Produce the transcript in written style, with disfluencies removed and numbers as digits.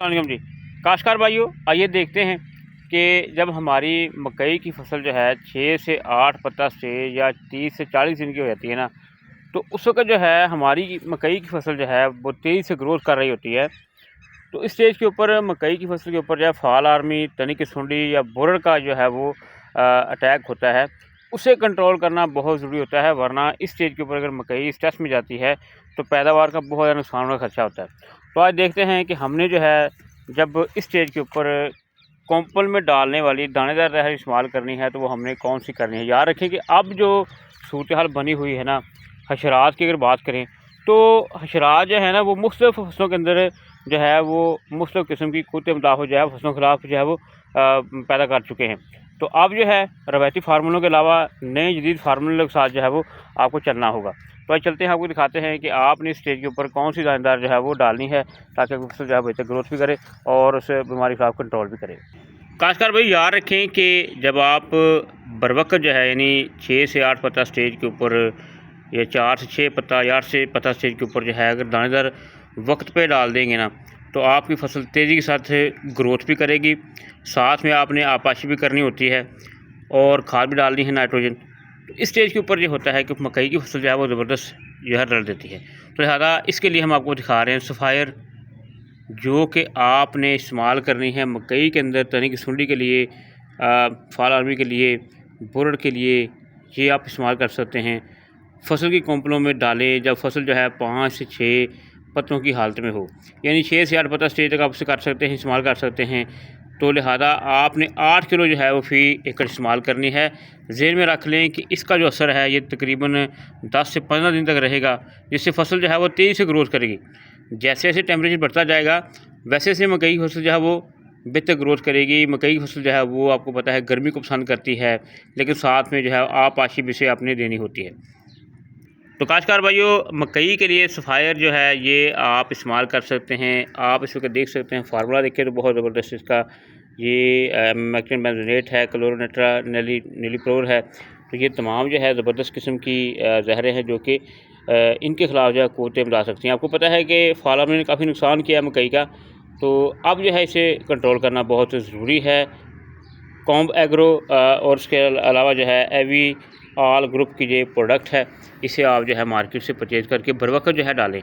वालेकुम जी। काश्तकार भाइयों, आइए देखते हैं कि जब हमारी मकई की फसल जो है 6 से 8 पत्ता स्टेज या 30 से 40 दिन की हो जाती है ना, तो उस वक़्त जो है हमारी मकई की फसल जो है वो तेज़ी से ग्रोथ कर रही होती है। तो इस स्टेज के ऊपर मकई की फसल के ऊपर जो है फाल आर्मी, तनी की सुंडी या बोरर का जो है वो अटैक होता है, उसे कंट्रोल करना बहुत ज़रूरी होता है, वरना इस स्टेज के ऊपर अगर मकई स्ट्रेस में जाती है, तो पैदावार का बहुत ज़्यादा नुकसान का खर्चा होता है। तो आज देखते हैं कि हमने जो है जब इस स्टेज के ऊपर कॉम्पल में डालने वाली दानेदार रहर इस्तेमाल करनी है, तो वो हमने कौन-सी करनी है। याद रखें कि अब जो सूरत हाल बनी हुई है ना, हशरात की अगर बात करें, तो हशरात जो है ना वो मुख्तलिफ़ फसलों के अंदर जो है वो मुख्तलिफ़ किस्म की कुत्ते मुदाफ़ जो है फसलों के खिलाफ जो है वो पैदा कर चुके हैं। तो अब जो है रवायती फार्मूलों के अलावा नए जदीद फार्मूलों के साथ जो है वो आपको चलना होगा। तो आइए चलते हैं, आपको दिखाते हैं कि आपने इस स्टेज के ऊपर कौन-सी दानेदार जो है वो डालनी है, ताकि आपकी फसल जो है बेहतर ग्रोथ भी करे और उस बीमारी के खिलाफ कंट्रोल भी करे। खासकर भाई याद रखें कि जब आप बरवक़्त जो है यानी 6 से 8 पत्ता स्टेज के ऊपर या 4 से 6 पत्ता या 8 से पत्ता स्टेज के ऊपर जो है अगर दानेदार वक्त पे डाल देंगे ना, तो आपकी फसल तेज़ी के साथ ग्रोथ भी करेगी, साथ में आपने आपाशी भी करनी होती है और खाद भी डालनी है नाइट्रोजन। तो इस स्टेज के ऊपर ये होता है कि मकई की फसल जो है वो ज़बरदस्त जो है रल देती है। तो लिहाजा इसके लिए हम आपको दिखा रहे हैं सफ़ायर, जो कि आपने इस्तेमाल करनी है मकई के अंदर तने की सुंडी के लिए, फाल आर्मी के लिए, बुरड़ के लिए, ये आप इस्तेमाल कर सकते हैं। फसल की कॉम्पलों में डालें जब फसल जो है 5 से 6 पत्तों की हालत में हो, यानी 6 से 8 पत्ता स्टेज तक आप उसे कर सकते हैं, इस्तेमाल कर सकते हैं। तो लिहाजा आपने 8 किलो जो है वो फ़ी एकड़ इस्तेमाल करनी है। ज़हन में रख लें कि इसका जो असर है ये तकरीबन 10 से 15 दिन तक रहेगा, जिससे फसल जो है वो तेज़ी से ग्रोथ करेगी। जैसे जैसे टेम्परेचर बढ़ता जाएगा, वैसे वैसे मकई की फसल जो है वो बेहतर ग्रोथ करेगी। मकई की फसल जो है वो आपको पता है गर्मी को पसंद करती है, लेकिन साथ में जो है आपाशी भी से आपने देनी होती है। तो काश्तकार भाइयों, मकई के लिए सफ़ायर जो है ये आप इस्तेमाल कर सकते हैं। आप इस वक्त देख सकते हैं, फार्मूला देखें तो बहुत ज़बरदस्त इसका ये मैक्टिन बेंजोनेट है, क्लोरोनेट्रा नीलीप्रोल है। तो ये तमाम जो है ज़बरदस्त किस्म की ज़हरें हैं, जो कि इनके ख़िलाफ़ जो है क़ुव्वतें मिला सकती हैं। आपको पता है कि फाल आर्मी ने काफ़ी नुकसान किया मकई का, तो अब जो है इसे कंट्रोल करना बहुत ज़रूरी है। कॉम्ब एग्रो और उसके अलावा जो है एवी ऑल ग्रुप की जो प्रोडक्ट है, इसे आप जो है मार्केट से परचेज़ करके बर वक्त जो है डालें।